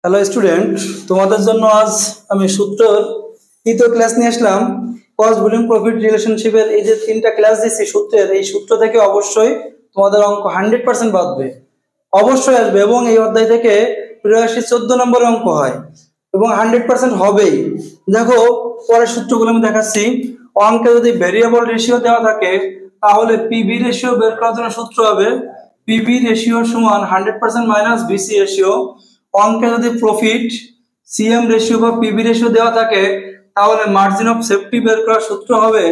Hello student, তোমাদের জন্য আজ আমি সূত্রের তৃতীয় ক্লাস নিয়ে আসলাম। কস্ট ভলিউম প্রফিট রিলেশনশিপের এই যে তিনটা ক্লাস দিচ্ছি সূত্রের, এই সূত্র থেকে অবশ্যই তোমাদের অঙ্ক 100% বাঁধবে, অবশ্যই আসবে। এবং এই অধ্যায় থেকে প্রায়শই 14 নম্বরের অঙ্ক হয় এবং 100% হবেই। দেখো পরের সূত্রগুলো আমি দেখাচ্ছি। অঙ্কে যদি ভেরিয়েবল রেশিও দেওয়া থাকে তাহলে পিভি রেশিও বের করার জন্য সূত্র হবে পিভি রেশিও সমান 100% মাইনাস ভিসি রেশিও। অঙ্কে যদি প্রফিট সিএম রেশিও বা পিভি রেশিও দেওয়া থাকে তাহলে মার্জিন অফ সেফটি বের করার সূত্র হবে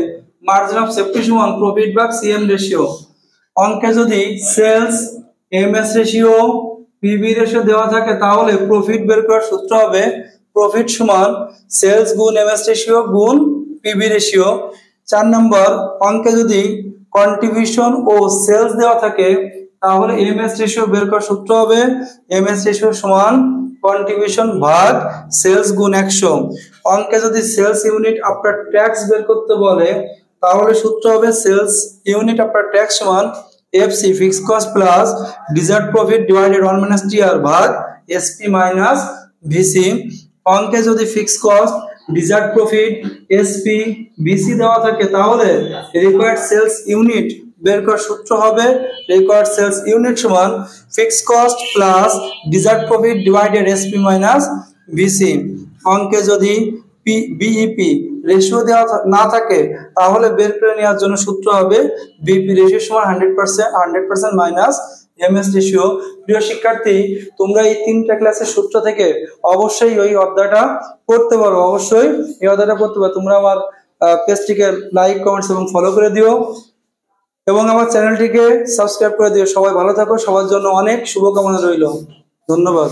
মার্জিন অফ সেফটি সমান প্রফিট ভাগ সিএম রেশিও। অঙ্কে যদি sales MS ratio PV ratio দেওয়া থাকে তাহলে প্রফিট বের করার সূত্র হবে প্রফিট সমান সেলস গুণ এমএস রেশিও গুণ পিভি রেশিও। 4 নম্বর, অঙ্কে যদি কন্ট্রিবিউশন ও সেলস দেওয়া থাকে তাহলে এমএস রেশিও বের করার সূত্র হবে এমএস রেশিও সমান কন্ট্রিবিউশন ভাগ সেলস গুণ 100। অঙ্কে যদি সেলস ইউনিট আফটার ট্যাক্স বের করতে বলে তাহলে সূত্র হবে সেলস ইউনিট আফটার ট্যাক্স সমান FC fix cost plus desired profit divided 1 minus TR ভাগ এসপি মাইনাস ভিসি। অঙ্কে যদি fix cost desired profit SP VC দেওয়া থাকে তাহলে রিকোয়ার্ড সেলস ইউনিট বের করার সূত্র হবে রিকোয়ার্ড সেলস ইউনিট সমান fix cost plus desired profit divided SP minus VC. অঙ্কে যদি বিইপি রেশিও দেওয়া না থাকে তাহলে বের করে নেওয়ার জন্য সূত্র হবে বিইপি রেশিও সমান 100% মাইনাস এমএস রেশিও। প্রিয় শিক্ষার্থী, তোমরা এই তিনটা ক্লাসের সূত্র থেকে অবশ্যই ওই অধ্যায়টা করতে পারো, অবশ্যই এই অধ্যায়টা করতে পারো। তোমরা আমার পেজটিকে লাইক কমেন্টস এবং ফলো করে দিও এবং আমার চ্যানেলটিকে সাবস্ক্রাইব করে দিও। সবাই ভালো থাকো, সবার জন্য অনেক শুভকামনা রইল। ধন্যবাদ।